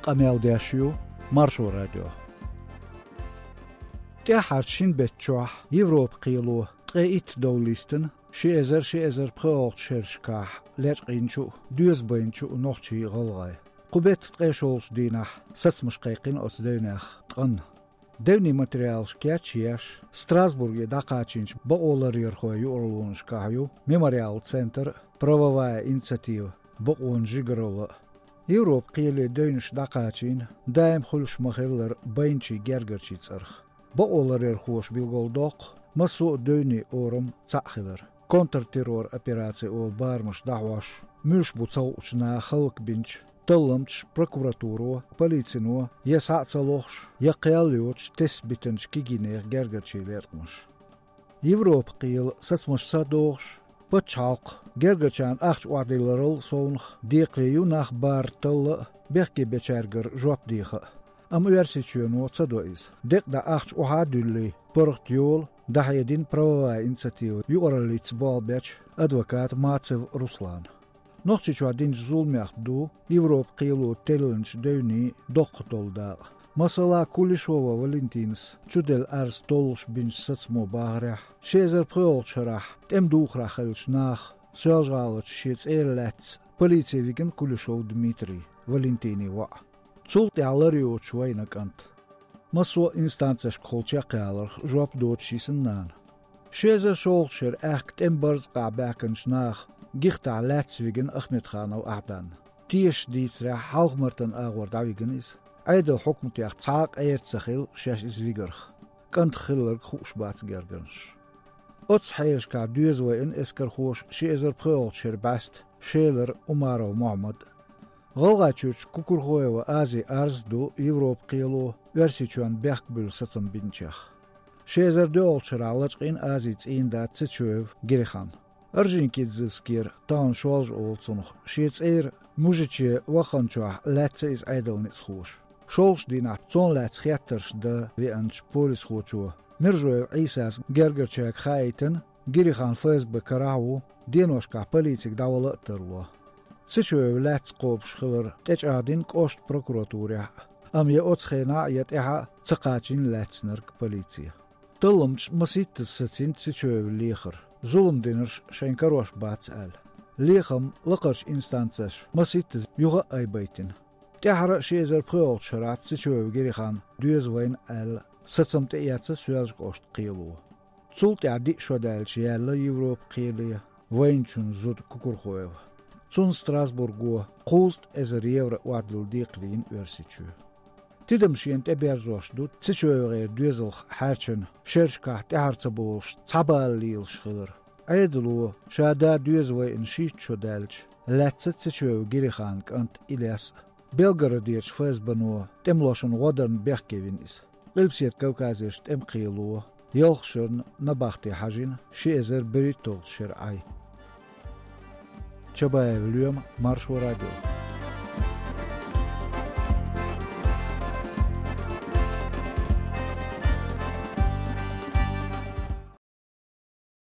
قمياودياشيو مارشو راديو تحرشين بتشوح يوروب قيلو تقيت دوليستن شي ازر بخوغت شرشكاح لاشقينشو دوز بينشو نوخشي غلغاي قبت تقيشولش ديناح سسمش قيقين أسديناخ تقن دوني ماتريال شكياتشياش ستراسبورغي داقاتشينش بقولر يرخوي يورلونش كاهيو ميموريال центр правовая инициатива بقون جيجرول يوروب قيلي دونش داقاتشين دايم خلش مخيلر بينشي جرجرشي تصرخ بقولر يرخوش بالغولدوق مسو دوني أورم تاخيلر كونتر تيرور أوبراتسي أول بارمش دعواش مش بوصوشنا خلق بنش تلمتش بروكوراتورو полицину يسعصلوش يقياليوش تثبتنش كيجينير جرجرشي ليرقمش يوروب قيل سسمش صدوش بتشالق جرجرشان أخش وعديلرل صونخ ديقريو ناخ بار تل بيخكي بيشارجر جواب ديخة أميرسيتشيونو تصدوئيز ديق دا أخش وعدولي برختيول دحيدين правовая инициатива يورالي تسبال بيتش أدوكات ماتسيف روسلان نوخشيشوا دينش زولميخ دو يوروب قيلو تيلنش دوني دوقتول دا مسلا كوليشووا فالنتينس تشودل أرز تولش بنش ساتسمو باغرح شيزر بخيول شرح تم دوخرا خلش ناخ سيالجغالش شيتس إيرلاتس بوليتسي فيكن كوليشو دميتري فالنتيني وا تشولت يعلريو شوينك أنت مسو إنستانسش كولشا قالر جواب دوتشي سنان شيزر شولشر أخت إمبرز قاباكنش ناخ جيختا لاتسويجن أحمد خان أو أعدان تيش ديس رح حالغمرتن أغور داويجنيس عيد حكم تيخ تساق أيرت سخيل شاش إزويجرخ كنت خلر خوش بات جرجنش أتس حيش كا دوزوين إسكر خوش شيزر بخيول شرباست شيلر أمارو محمد غلغا تشوش كوكور خويو آزي أرز دو يوروب قيلو ورسيچوان بيخبل ساتسم بنچخ شيزر دول شرالجقين آزي تسين دا تسيچويف جريخان أرجين كيدزيفسكير تان شوالج أولتسونخ شيتس إير موجيتشي وخنچوح لاتسي إز أيدل نتسخوش شولش دينا تون لاتس خياترش دا ويانش بوليس خوچو مرجويو عيساس جرجرچاك خايتن جريخان فيز بكراو دينوشكا بوليتيك داولا ترلو تسيچويو لاتس قوبش خلر تيچ آدين كوشت بروكوراتوريا أم يأتسخينا يتيحا تقاچين لاتسنرك بوليتيا تلمش مسيت تسيتين تسيچويو ليخر ظلم دينرش شينكروش باتسأل ليخم لقرش إنستانسش مسيتز يغا أي بيتين تحرق شيزر بخيول شرات سيشوه جريخان دوز وين أل ستسم تأياتس سوالجك أشت قيلوه تسول تعدي شودال شيالا يوروب قيلية وين چون زود كوكور خويو تسون ستراسبورغو قوست ازر يورا وعدل ديقلين ورسيچوه تدم شين تبيرزوش دو تسيشوه غير دوزلخ حارچن شرشكاه تحرصبولش تاباليلش خلر عيدلو شادا دوزوي انشيت شودالش لاتسيشوه جريخان كانت إلياس بلغراديرش فاز بنو تملوشن غودرن بيخكيفينيس قلبسيت كوكازيش تم قيلو يلخشن نباختي حاجين شيزر بريتول شرعي شبايا اليوم مارشو راديو